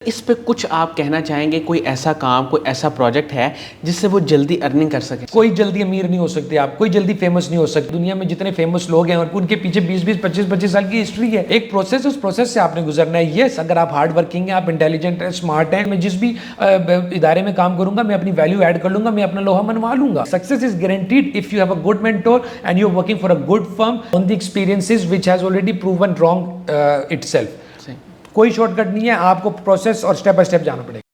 اس پہ کچھ آپ کہنا چاہیں گے؟ کوئی ایسا کام، کوئی ایسا پروجیکٹ ہے جس سے وہ جلدی ارننگ کر سکے؟ کوئی جلدی امیر نہیں ہو سکتے آپ، کوئی جلدی فیمس نہیں ہو سکتے. دنیا میں جتنے فیمس لوگ ہیں اور ان کے پیچھے 20-25 سال کی ہسٹری ہے. ایک پروسیس ہے، اس پروسیس سے آپ نے گزرنا ہے. یس، اگر آپ ہارڈ ورکنگ ہیں، آپ انٹیلیجنٹ ہیں، اسمارٹ ہیں، میں جس بھی ادارے میں کام کروں گا میں اپنی ویلیو ایڈ کر لوں گا، میں اپنا لوہا منوا لوں گا. Success is guaranteed if you have a good mentor and you are working for a good firm on the experiences which has already proven wrong itself. کوئی شارٹ کٹ نہیں ہے، آپ کو پروسیس اور اسٹیپ بائی اسٹیپ جانا پڑے گا.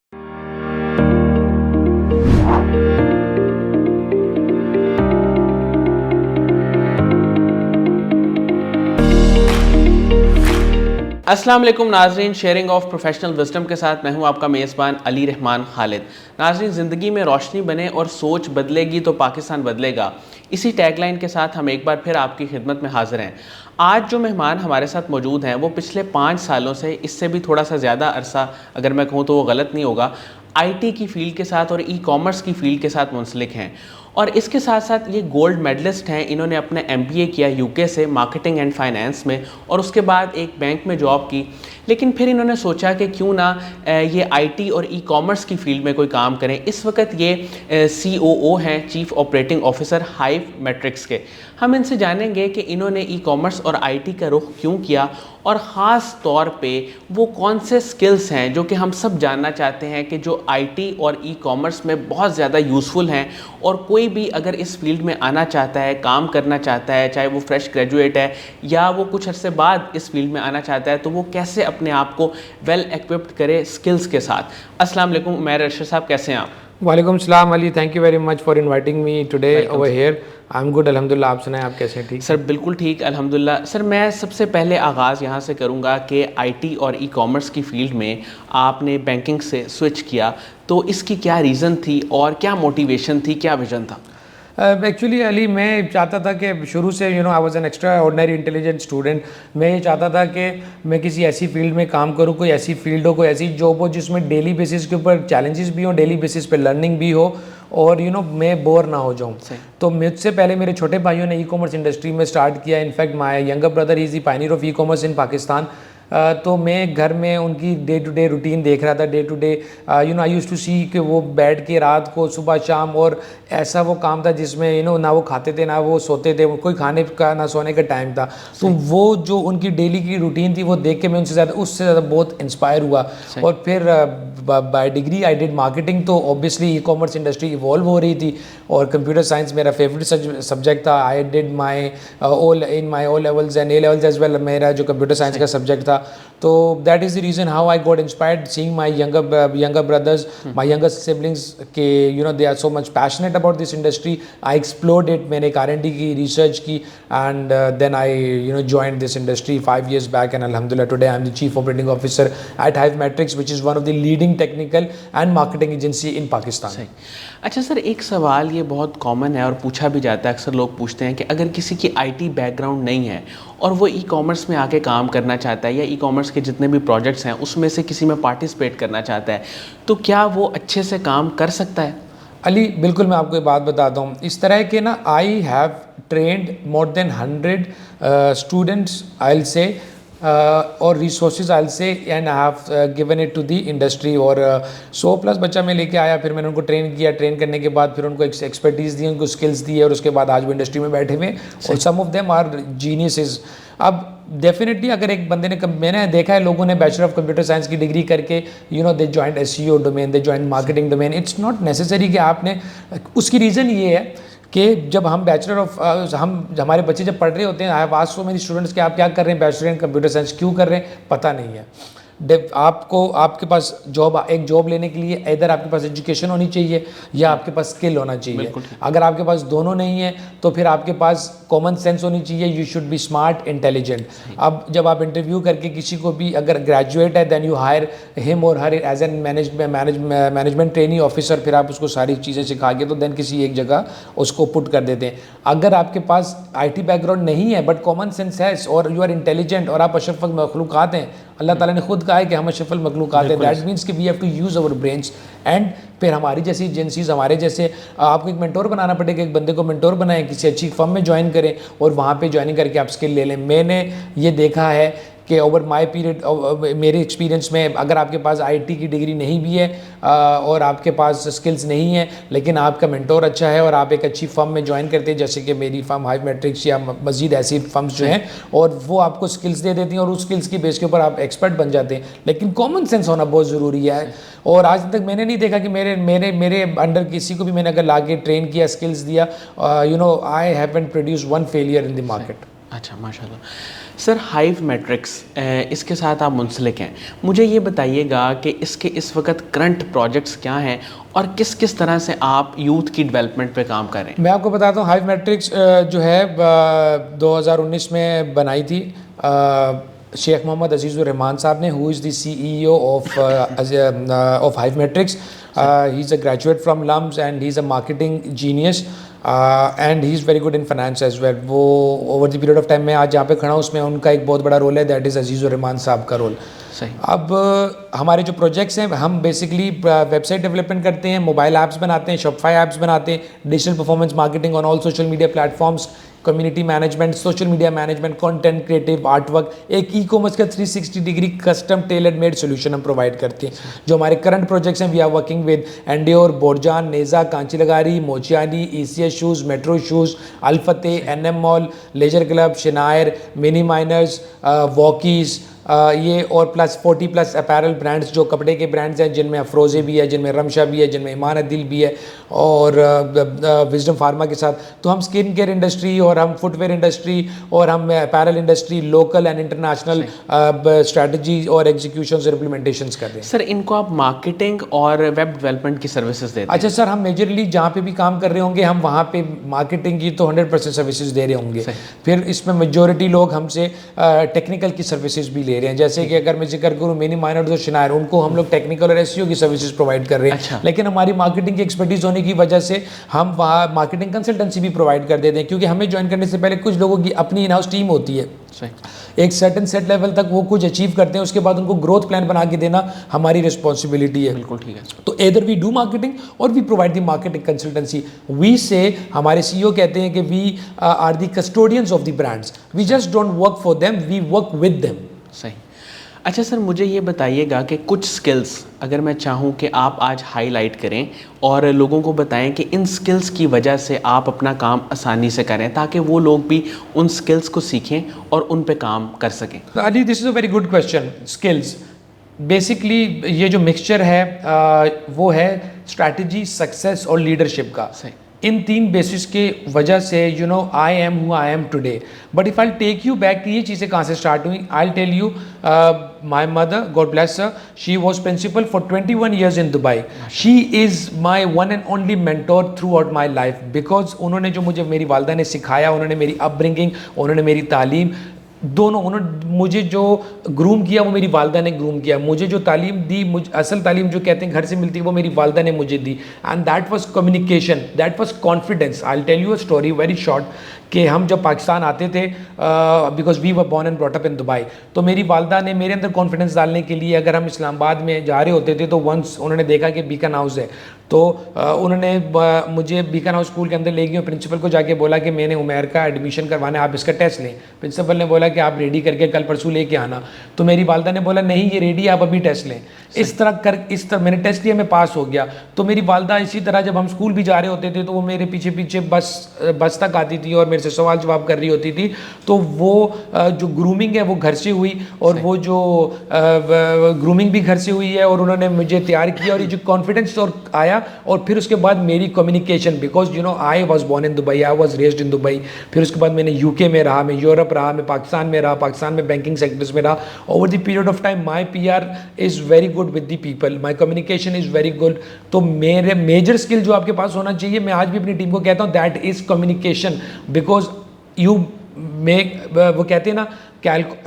السلام علیکم ناظرین، شیئرنگ آف پروفیشنل وزڈم کے ساتھ میں ہوں آپ کا میزبان علی رحمان خالد. ناظرین، زندگی میں روشنی بنے اور سوچ بدلے گی تو پاکستان بدلے گا، اسی ٹیگ لائن کے ساتھ ہم ایک بار پھر آپ کی خدمت میں حاضر ہیں. آج جو مہمان ہمارے ساتھ موجود ہیں وہ پچھلے 5 سالوں سے، اس سے بھی تھوڑا سا زیادہ عرصہ اگر میں کہوں تو وہ غلط نہیں ہوگا، آئی ٹی کی فیلڈ کے ساتھ اور ای کامرس کی فیلڈ کے ساتھ منسلک ہیں. اور اس کے ساتھ ساتھ یہ گولڈ میڈلسٹ ہیں. انہوں نے اپنا MBA کیا UK سے مارکیٹنگ اینڈ فائنینس میں، اور اس کے بعد ایک بینک میں جاب کی. لیکن پھر انہوں نے سوچا کہ کیوں نہ یہ IT اور ای کامرس کی فیلڈ میں کوئی کام کریں. اس وقت یہ COO ہیں، chief operating officer hive matrix کے. ہم ان سے جانیں گے کہ انہوں نے ای کامرس اور IT کا رخ کیوں کیا، اور خاص طور پہ وہ کون سے سکلز ہیں جو کہ ہم سب جاننا چاہتے ہیں کہ جو IT اور ای کامرس میں بہت زیادہ یوزفل ہیں. اور کوئی بھی اگر اس فیلڈ میں آنا چاہتا ہے، کام کرنا چاہتا ہے، چاہے وہ فریش گریجویٹ ہے یا وہ کچھ عرصے بعد اس فیلڈ میں آنا چاہتا ہے، تو وہ کیسے اپنے آپ کو ویل ایکوپڈ کرے سکلز کے ساتھ. السلام علیکم عمیر ارشد صاحب، کیسے ہیں آپ؟ وعلیکم السلام Ali, thank you very much for inviting me today over here. I am good الحمدللہ. آپ سنائیں، آپ کیسے ہیں؟ ٹھیک سر؟ بالکل ٹھیک الحمدللہ. سر میں سب سے پہلے آغاز یہاں سے کروں گا کہ IT اور ای کامرس کی فیلڈ میں آپ نے بینکنگ سے سوئچ کیا، تو اس کی کیا ریزن تھی اور کیا موٹیویشن تھی، کیا ویژن تھا؟ ایکچولی علی، میں چاہتا تھا کہ شروع سے I was an extra ordinary intelligent student. میں یہ چاہتا تھا کہ میں کسی ایسی فیلڈ میں کام کروں، کوئی ایسی فیلڈ ہو، کوئی ایسی جاب ہو جس میں ڈیلی بیسس کے اوپر چیلنجز بھی ہوں، ڈیلی بیسس پہ لرننگ بھی ہو، اور میں بور نہ ہو جاؤں. تو مجھ سے پہلے میرے چھوٹے بھائیوں نے ای کامرس انڈسٹری میں اسٹارٹ کیا. In fact my younger brother is the pioneer of e commerce in Pakistan. تو میں گھر میں ان کی ڈے ٹو ڈے روٹین دیکھ رہا تھا. Day to day I used to see کہ وہ بیٹھ کے رات کو صبح شام، اور ایسا وہ کام تھا جس میں نہ وہ کھاتے تھے نہ وہ سوتے تھے، کوئی کھانے کا نہ سونے کا ٹائم تھا. تو وہ جو ان کی ڈیلی کی روٹین تھی وہ دیکھ کے میں اس سے زیادہ بہت انسپائر ہوا. اور پھر by degree I did marketing. تو obviously e commerce industry evolve ہو رہی تھی، اور کمپیوٹر سائنس میرا فیوریٹ سبجیکٹ تھا. I did my O levels and A levels as well. میرا جو کمپیوٹر سائنس کا سبجیکٹ تھا. تو that is the reason how I got inspired seeing my younger brothers, my younger siblings کہ they are so much passionate about this industry. I explored it. میں نے ایک R&D کی ریسرچ کی, and then I joined this industry 5 years back, and alhamdulillah today I am the chief operating officer at Hive Metrics, which is one of the leading technical and marketing agency in Pakistan. اچھا سر، ایک سوال یہ بہت common ہے اور پوچھا بھی جاتا ہے، اکثر لوگ پوچھتے ہیں کہ اگر کسی کی IT بیک گراؤنڈ نہیں ہے اور وہ ای کامرس میں آ کے کام کرنا چاہتا ہے، یا ای کامرس کے جتنے بھی پروجیکٹس ہیں اس میں سے کسی میں پارٹیسپیٹ کرنا چاہتا ہے، تو کیا وہ اچھے سے کام کر سکتا ہے؟ علی بالکل، میں آپ کو یہ بات بتاتا ہوں. اس طرح کہ I have trained more than 100 students I will say, اور resources I will say, and I have given it to the industry. اور 100+ بچہ میں لے کے آیا, پھر میں نے ان کو ٹرین کیا. ٹرین کرنے کے بعد پھر ان کو ایکسپرٹیز دی, ان کو اسکلز دی, اور اس کے بعد آج وہ انڈسٹری میں بیٹھے ہوئے, اور سم آف دیم آر جینیسز. اب ڈیفینیٹلی اگر ایک بندے نے, میں نے دیکھا ہے لوگوں نے بیچلر آف کمپیوٹر سائنس کی ڈگری کر کے they joined SEO domain, they joined marketing domain. It's not necessary کہ آپ نے, اس کی ریزن یہ ہے کہ جب ہم بیچلر آف ہمارے بچے جب پڑھ رہے ہوتے ہیں, I have asked so many students کہ آپ کیا کر رہے ہیں, بیچلر ان کمپیوٹر سائنس کیوں کر رہے ہیں, پتہ نہیں ہے. آپ کے پاس ایک جاب لینے کے لیے ادھر آپ کے پاس ایجوکیشن ہونی چاہیے یا آپ کے پاس اسکل ہونا چاہیے. اگر آپ کے پاس دونوں نہیں ہیں تو پھر آپ کے پاس کامن سینس ہونی چاہیے. You should be smart, intelligent. اب جب آپ انٹرویو کر کے کسی کو بھی اگر گریجویٹ ہے, دین یو ہائر ہم اور her as an management training officer, پھر آپ اس کو ساری چیزیں سکھا کے تو دین کسی ایک جگہ اس کو پٹ کر دیتے ہیں. اگر آپ کے پاس IT بیک گراؤنڈ نہیں ہے بٹ کامن سینس ہے, اور یو آر انٹیلیجنٹ, اور آپ اشرف المخلوقات ہیں, اللہ تعالیٰ نے خود کہا ہے کہ ہم اشرف المخلوقات ہیں. دیٹ مینس کہ we have to use our brains. And پھر ہماری جیسی ایجنسیز, ہمارے جیسے آپ کو ایک مینٹور بنانا پڑے گا. ایک بندے کو مینٹور بنائیں, کسی اچھی فرم میں جوائن کریں, اور وہاں پہ جوائننگ کر کے آپ اسکل لے لیں. میں نے یہ دیکھا ہے کہ اوور مائی پیریڈ میرے ایکسپیرینس میں اگر آپ کے پاس IT کی ڈگری نہیں بھی ہے اور آپ کے پاس اسکلز نہیں ہیں لیکن آپ کا مینٹور اچھا ہے اور آپ ایک اچھی فرم میں جوائن کرتے ہیں جیسے کہ میری فرم ہائیو میٹرکس یا مزید ایسی فرمز جو ہیں اور وہ آپ کو اسکلز دے دیتی ہیں اور اس اسکلز کی بیس کے اوپر آپ ایکسپرٹ بن جاتے ہیں. لیکن کامن سینس ہونا بہت ضروری ہے اور آج تک میں نے نہیں دیکھا کہ میرے انڈر کسی کو بھی میں نے اگر لا کے ٹرین کیا اسکلز دیا I haven't produce one failure in the market. اچھا ماشاء اللہ. سر ہائیو میٹرکس اس کے ساتھ آپ منسلک ہیں, مجھے یہ بتائیے گا کہ اس کے اس وقت کرنٹ پروجیکٹس کیا ہیں اور کس کس طرح سے آپ یوتھ کی ڈیولپمنٹ پہ کام کر رہے ہیں؟ میں آپ کو بتاتا ہوں ہائیو میٹرکس جو ہے 2019 میں بنائی تھی شیخ محمد عزیز الرحمان صاحب نے, who is the CEO of Hive Metrics. He's a graduate from LUMS and he's a marketing genius and he's very good in finance as well. وہ over the period of time میں آج جہاں پہ کھڑا ہوں اس میں ان کا ایک بہت بڑا رول ہے, that is عزیز الرحمان صاحب کا رول. صحیح. اب ہمارے جو پروجیکٹس ہیں ہم بیسکلی ویب سائٹ ڈیولپمنٹ کرتے ہیں, موبائل ایپس بناتے ہیں, شاپیفائی ایپس بناتے ہیں, digital performance marketing on all social media platforms, community management, social media management, content creative, art work, ایک ای کامرس کا 360 degree custom tailored made solution ہم provide کرتے ہیں. جو ہمارے کرنٹ پروجیکٹس ہیں we are working with Endeavour, Borjan, نیزا, کانچی لگاری, موچیانی, ECS shoes, metro shoes, Alfatah, NM mall, leisure club, شنائر, منی مائنرز, واکیز, یہ اور پلس 40+ اپیرل برانڈس جو کپڑے کے برانڈس ہیں جن میں افروزے بھی ہے, جن میں رمشا بھی ہے, جن میں ایمان عدل بھی ہے اور وزڈم فارما کے ساتھ. تو ہم اسکن کیئر انڈسٹری اور ہم فٹ ویئر انڈسٹری اور ہم apparel industry local and international strategy اور ایگزیکیوشنز اور امپلیمنٹیشنز کر رہے ہیں. سر ان کو آپ مارکیٹنگ اور ویب ڈیولپمنٹ کی سروسز دیتے ہیں؟ اچھا سر, ہم میجرلی جہاں پہ بھی کام کر رہے ہوں گے ہم وہاں پہ مارکیٹنگ کی تو 100% سروسز دے رہے ہوں گے. پھر اس میں میجورٹی لوگ ہم سے ٹیکنیکل کی سروسز بھی لے رہے ہیں, جیسے کہ اگر میں ذکر کروں مینی مائنرز اور شنائر, ان کو ہم لوگ ٹیکنیکل اور SEO کی سروسز پرووائڈ کر رہے ہیں. لیکن ہماری مارکیٹنگ کی ایکسپرٹیز ہونے کی وجہ سے ہم وہاں مارکیٹنگ کنسلٹنسی بھی پرووائڈ کر دیتے ہیں, کیونکہ ہمیں جوائن کرنے سے پہلے کچھ لوگوں کی اپنی ان ہاؤس ٹیم ہوتی ہے, ایک سرٹن سیٹ لیول تک وہ کچھ اچیو کرتے ہیں, اس کے بعد ان کو گروتھ پلان بنا کے دینا ہماری رسپانسبلٹی ہے. بالکل ٹھیک ہے. تو ایدر وی ڈو مارکیٹنگ اور we provide the marketing consultancy. We say ہمارے CEO کہتے ہیں کہ we are the custodians of the brands, we just don't work for them, we work with them. صحیح. اچھا سر, مجھے یہ بتائیے گا کہ کچھ سکلز اگر میں چاہوں کہ آپ آج ہائی لائٹ کریں اور لوگوں کو بتائیں کہ ان سکلز کی وجہ سے آپ اپنا کام آسانی سے کریں تاکہ وہ لوگ بھی ان سکلز کو سیکھیں اور ان پہ کام کر سکیں. Ali, this is a very good question. Skills basically یہ جو مکسچر ہے وہ ہے اسٹریٹجی, سکسیس اور لیڈرشپ کا. صحیح. ان تین بیسس کے وجہ سے I am who I am today. But if I take you back کہ یہ چیزیں کہاں سے اسٹارٹ ہوئیں, آئی tell you my mother, God bless Hare, she was principle for 21 years in Dubai. She is my one and only mentor through out my life, because انہوں نے جو مجھے میری والدہ نے سکھایا, انہوں نے میری اپ برنگنگ, انہوں نے میری تعلیم دونوں, انہوں نے مجھے جو گروم کیا وہ میری والدہ نے گروم کیا, مجھے جو تعلیم دی, اصل تعلیم جو کہتے ہیں گھر سے ملتی ہے وہ میری والدہ نے مجھے دی. And that was communication, that was confidence. I tell you a story very short کہ ہم جب پاکستان آتے تھے, because we were born and brought up in Dubai, تو میری والدہ نے میرے اندر کانفیڈنس ڈالنے کے لیے اگر ہم اسلام آباد میں جا رہے ہوتے تھے تو ونس انہوں نے دیکھا کہ بیکن ہاؤس ہے, تو انہوں نے مجھے بیکن ہاؤس اسکول کے اندر لے گئی اور پرنسپل کو جا کے بولا کہ میں نے عمیر کا ایڈمیشن کروانا ہے, آپ اس کا ٹیسٹ لیں. پرنسپل نے بولا کہ آپ ریڈی کر کے کل پرسوں لے کے آنا. تو میری والدہ نے بولا نہیں یہ ریڈی, آپ ابھی ٹیسٹ لیں. اس طرح میں نے ٹیسٹ لیا, میں پاس ہو گیا. تو میری والدہ اسی طرح جب ہم اسکول بھی جا رہے ہوتے تھے تو وہ میرے پیچھے بس تک آتی تھی اور میرے سے سوال جواب کر رہی ہوتی تھی. تو وہ جو گرومنگ ہے وہ گھر سے ہوئی, اور وہ جو گرومنگ بھی گھر سے ہوئی ہے, اور انہوں نے مجھے تیار کیا, اور یہ جو کانفیڈنس اور آیا, اور پھر اس کے بعد میری communication, because I was born in Dubai, I was raised in Dubai. پھر اس کے بعد میں نے UK میں رہا, میں یورپ رہا, میں پاکستان میں رہا, پاکستان میں بینکنگ سیکٹرز میں رہا. Over the period of time my PR is very good with the people, my communication is very good. تو میرے میجر اسکل جو آپ کے پاس ہونا چاہیے, میں آج بھی اپنی ٹیم کو کہتا ہوں, that is communication. Because you make, وہ کہتے ہیں نا,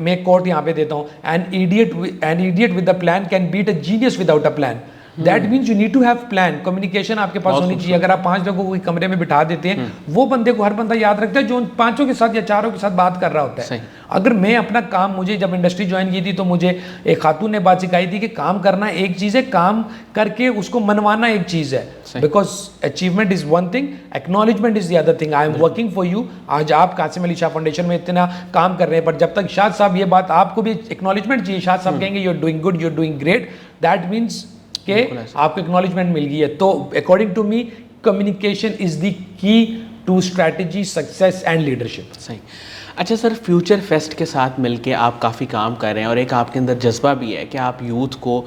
میں ایک کوٹ یہاں پہ دیتا ہوں, an idiot with a plan can beat a genius without a plan. That means you need to have plan. Communication آپ کے پاس ہونی چاہیے. اگر آپ 5 لوگوں کو کمرے میں بٹھا دیتے ہیں, وہ بندے کو ہر بندہ یاد رکھتا ہے جو ان 5 کے ساتھ یا 4 کے ساتھ بات کر رہا ہوتا ہے. اگر میں اپنا کام, مجھے جب انڈسٹری جوائن کی تھی تو مجھے ایک خاتون نے بات سکھائی تھی کہ کام کرنا ایک چیز ہے, کام کر کے اس کو منوانا ایک چیز ہے. Because achievement is one thing, acknowledgement is the other thing. I am working for you. آج آپ قاسم علی شاہ فاؤنڈیشن میں اتنا کام کر رہے ہیں, پر جب تک شاد صاحب, یہ بات آپ کو بھی ایکنالجمنٹ چاہیے. شاد صاحب کہیں گے you are doing good, you are doing great, that means کہ آپ کو ایکنالجمنٹ مل گئی ہے. تو according to me communication is the key to strategy, success and leadership. صحیح. اچھا سر, فیوچر فیسٹ کے ساتھ مل کے آپ کافی کام کر رہے ہیں, اور ایک آپ کے اندر جذبہ بھی ہے کہ آپ یوتھ کو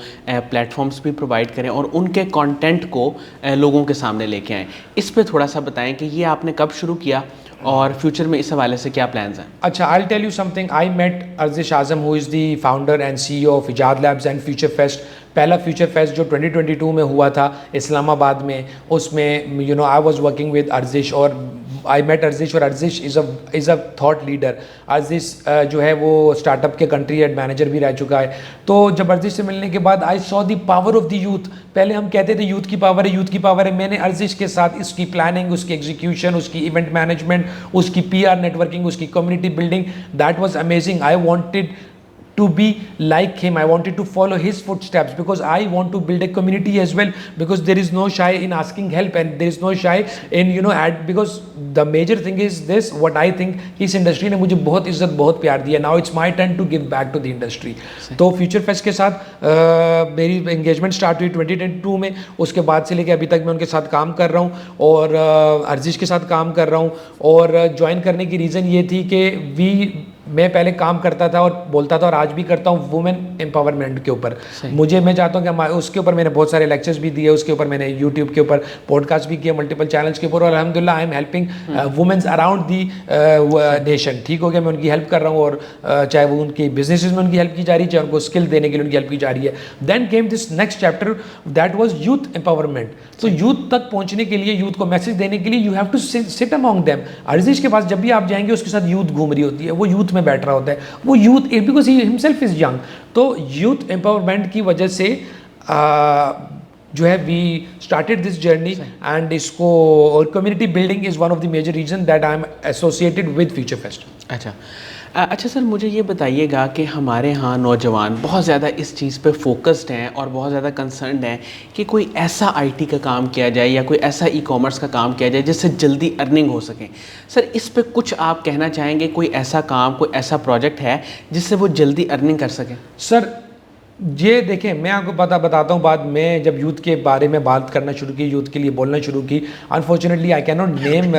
پلیٹ فارمز بھی پرووائڈ کریں اور ان کے کانٹینٹ کو لوگوں کے سامنے لے کے آئیں. اس پہ تھوڑا سا بتائیں کہ یہ آپ نے کب شروع کیا اور فیوچر میں اس حوالے سے کیا پلانز ہیں؟ اچھا, I tell you something. I met Arzish Azam who is the founder and C E O of Ijad labs and Future Fest. پہلا فیوچر فیسٹ جو 2022 میں ہوا تھا اسلام آباد میں, اس میں you know I was working with Arzish, اور آئی میٹ ارزش, اور ارزش از اے تھاٹ لیڈر. ارزش جو ہے وہ اسٹارٹ اپ کے کنٹری ہیڈ مینیجر بھی رہ چکا ہے. تو جب ارزش سے ملنے کے بعد I saw the power of the youth. پہلے ہم کہتے تھے یوتھ کی پاور ہے, یوتھ کی پاور ہے. میں نے ارزش کے ساتھ اس کی پلاننگ, اس کی ایگزیکیوشن, اس کی ایونٹ مینجمنٹ, اس کی پی آر نیٹورکنگ, اس کی community building, that was amazing. I wanted to be like him. I wanted to follow his footsteps because I want to build a community as well, because there is no shy in asking help and there is no shy in because the major thing is this, what I think اس industry نے مجھے بہت عزت, بہت پیار دیا. now it's my turn to give back to the industry. تو future fest کے ساتھ میری انگیجمنٹ اسٹارٹ ہوئی 2022 میں. اس کے بعد سے لے کے ابھی تک میں ان کے ساتھ کام کر رہا ہوں, اور ارزش کے ساتھ کام کر رہا ہوں. اور جوائن کرنے کی ریزن یہ تھی کہ میں پہلے کام کرتا تھا اور بولتا تھا, اور آج بھی کرتا ہوں, وومن امپاورمنٹ کے اوپر. میں چاہتا ہوں کہ اس کے اوپر میں نے بہت سارے لیکچرز بھی دیے, اس کے اوپر میں نے یوٹیوب کے اوپر پوڈ کاسٹ بھی کیا, ملٹیپل چینلس کے اوپر, اور الحمدللہ I am helping womens around the nation. ٹھیک ہو گیا, میں ان کی ہیلپ کر رہا ہوں, اور چاہے وہ ان کی بزنسز میں ان کی ہیلپ کی جا رہی ہے, چاہے ان کو اسکل دینے کے لیے ان کی ہیلپ کی جا رہی ہے. Then came this next chapter, that was youth empowerment. تو یوتھ تک پہنچنے کے لیے, یوتھ کو میسج دینے کے لیے, you have to sit among them. Arzish کے پاس جب بھی آپ جائیں گے, اس کے ساتھ یوتھ گھوم رہی ہوتی ہے, وہ یوتھ میں بیٹھ رہا ہوتا ہے, وہ youth because he himself is young. تو یوتھ امپاورمنٹ کی وجہ سے جو ہے we started this journey, and اس کو, اور community building is one of the major reason that I am associated with Future Fest. اچھا سر, مجھے یہ بتائیے گا کہ ہمارے ہاں نوجوان بہت زیادہ اس چیز پہ فوکسڈ ہیں اور بہت زیادہ کنسرنڈ ہیں کہ کوئی ایسا آئی ٹی کا کام کیا جائے یا کوئی ایسا ای کامرس کا کام کیا جائے جس سے جلدی ارننگ ہو سکے. سر اس پہ کچھ آپ کہنا چاہیں گے, کوئی ایسا کام, کوئی ایسا پروجیکٹ ہے جس سے وہ جلدی ارننگ کر سکیں؟ سر یہ دیکھیں, میں آپ کو بتاتا ہوں بات. میں جب یوتھ کے بارے میں بات کرنا شروع کی, یوتھ کے لیے بولنا شروع کی, unfortunately I can not name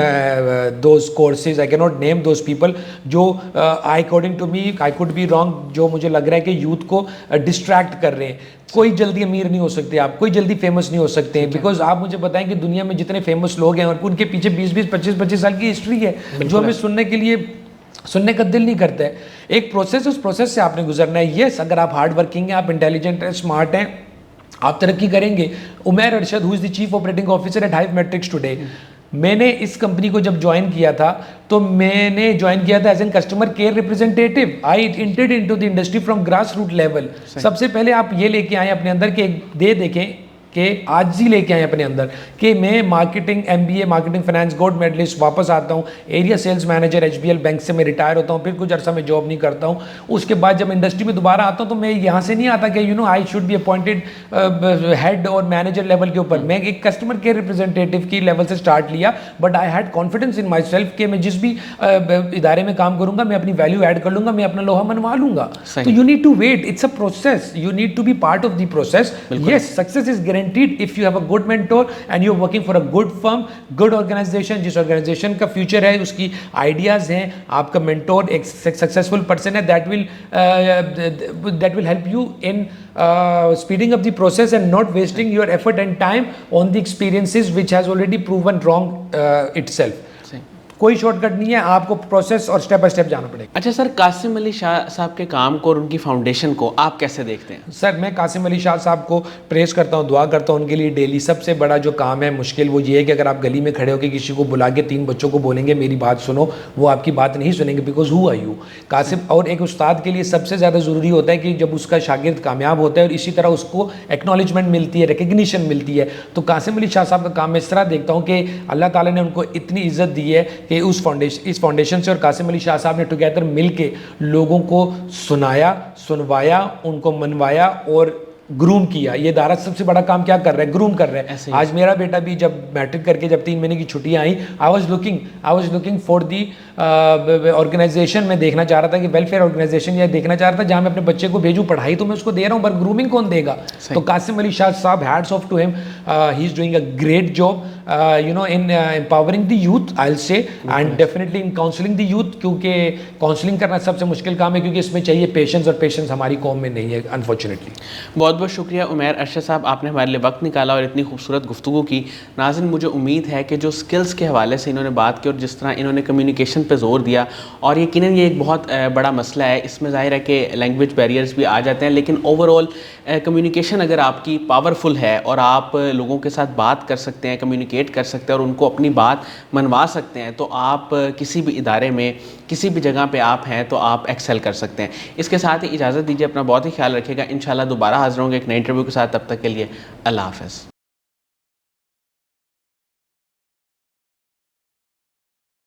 those courses, I can not name those people جو according to me, I could be wrong, جو مجھے لگ رہا ہے کہ یوتھ کو ڈسٹریکٹ کر رہے ہیں. کوئی جلدی امیر نہیں ہو سکتے آپ, کوئی جلدی فیمس نہیں ہو سکتے ہیں, بیکاز آپ مجھے بتائیں کہ دنیا میں جتنے فیمس لوگ ہیں, اور ان کے پیچھے 20-25 سال کی ہسٹری ہے جو ہمیں سننے کا دل نہیں کرتا ہے. ایک پروسیس, اس پروسیس سے آپ نے گزرنا ہے. یس, اگر آپ ہارڈ ورکنگ ہیں, آپ انٹیلیجنٹ ہیں, اسمارٹ ہیں, آپ ترقی کریں گے. Umair Arshad who is the chief operating officer at Hive Metrics today. میں نے اس کمپنی کو جب جوائن کیا تھا تو میں نے جوائن کیا تھا as an customer care representative. I entered into the industry from grass root level. سب سے پہلے آپ یہ لے کے آئیں اپنے اندر کہ دیکھیں کہ آج ہی لے کے آئیں اپنے اندر کہ میں marketing MBA marketing finance gold medalist, واپس آتا ہوں area sales manager HBL bank سے, میں ریٹائر ہوتا ہوں, پھر کچھ عرصہ میں جاب نہیں کرتا ہوں. اس کے بعد جب انڈسٹری میں دوبارہ آتا ہوں تو میں یہاں سے نہیں آتا کہ I should be appointed head اور مینیجر لیول کے اوپر. میں ایک کسٹمر کیئر ریپرزینٹیٹیو کی لیول سے اسٹارٹ لیا, but I had confidence in my self کہ میں جس بھی ادارے میں کام کروں گا میں اپنی ویلیو ایڈ کر لوں گا, میں اپنا لوہا منوا لوں گا. تو you need to wait, it's a process, you need to be part of the process. Yes, success is guaranteed if you have good mentor and you're working for a good firm, good organization. جس organization کا future ہے, اس کی ideas ہیں, آپ کا mentor ایک successful person ہے, that will help you in speeding up the process and not wasting your effort and time on the experiences which has already proven wrong itself. کوئی shortcut نہیں ہے, آپ کو پروسیس اور step by step جانا پڑے گا. اچھا سر, قاسم علی شاہ صاحب کے کام کو اور ان کی فاؤنڈیشن کو آپ کیسے دیکھتے ہیں؟ سر میں قاسم علی شاہ صاحب کو پریز کرتا ہوں, دعا کرتا ہوں ان کے لیے ڈیلی. سب سے بڑا جو کام ہے مشکل وہ یہ ہے کہ اگر آپ گلی میں کھڑے ہو کے کسی کو بلا کے 3 بچوں کو بولیں گے میری بات سنو, وہ آپ کی بات نہیں سنیں گے, because who are you Qasim. اور ایک استاد کے لیے سب سے زیادہ ضروری ہوتا ہے کہ جب اس کا شاگرد کامیاب ہوتا ہے اور اسی طرح اس کو ایکنالجمنٹ ملتی ہے, ریکگنیشن ملتی ہے. تو قاسم علی شاہ صاحب کا کام میں اس طرح دیکھتا ہوں کہ اللہ تعالیٰ نے ان کو اتنی عزت دی ہے کہ اس فاؤنڈیشن سے اور قاسم علی شاہ صاحب نے ٹوگیدر مل کے لوگوں کو سنایا, سنوایا, ان کو منوایا اور گروم کیا. یہ ادارہ سب سے بڑا کام کیا کر رہا ہے, گروم کر رہا ہے. آج میرا بیٹا بھی جب میٹرک کر کے جب 3 مہینے کی چھٹیاں آئیں, I was looking for the organisation. میں دیکھنا چاہ رہا تھا کہ ویلفیئر آرگنائزیشن یہ دیکھنا چاہ رہا تھا جہاں میں اپنے بچے کو بھیجوں, پڑھائی تو میں اس کو دے رہا ہوں پر گرومنگ کون دے گا. تو قاسم علی شاہ صاحب, hates off to him, he is doing a great job in empowering the youth, I'll say, and definitely in counseling the youth, کیونکہ کاؤنسلنگ کرنا سب سے مشکل کام ہے کیونکہ اس میں چاہیے پیشنس, اور پیشنس ہماری قوم میں نہیں ہے انفارچونیٹلی. بہت بہت شکریہ عمیر ارشد صاحب, آپ نے ہمارے لیے وقت نکالا اور اتنی خوبصورت گفتگو کی. ناظرین, مجھے امید ہے کہ جو سکلز کے حوالے سے انہوں نے بات کی اور جس طرح انہوں نے کمیونیکیشن پہ زور دیا, اور یقیناً یہ ایک بہت بڑا مسئلہ ہے, اس میں ظاہر ہے کہ لینگویج بیریئرز بھی آ جاتے ہیں, لیکن اوور آل کمیونیکیشن اگر آپ کی پاورفل ہے اور آپ لوگوں کے ساتھ بات کر سکتے ہیں, کمیونیکیٹ کر سکتے ہیں اور ان کو اپنی بات منوا سکتے ہیں, تو آپ کسی بھی ادارے میں, کسی بھی جگہ پہ آپ ہیں تو آپ ایکسل کر سکتے ہیں. اس کے ساتھ ہی اجازت دیجیے, اپنا بہت ہی خیال رکھیے گا. انشاءاللہ دوبارہ حاضر ہوں گے ایک نئے انٹرویو کے ساتھ. تب تک کے لیے اللہ حافظ.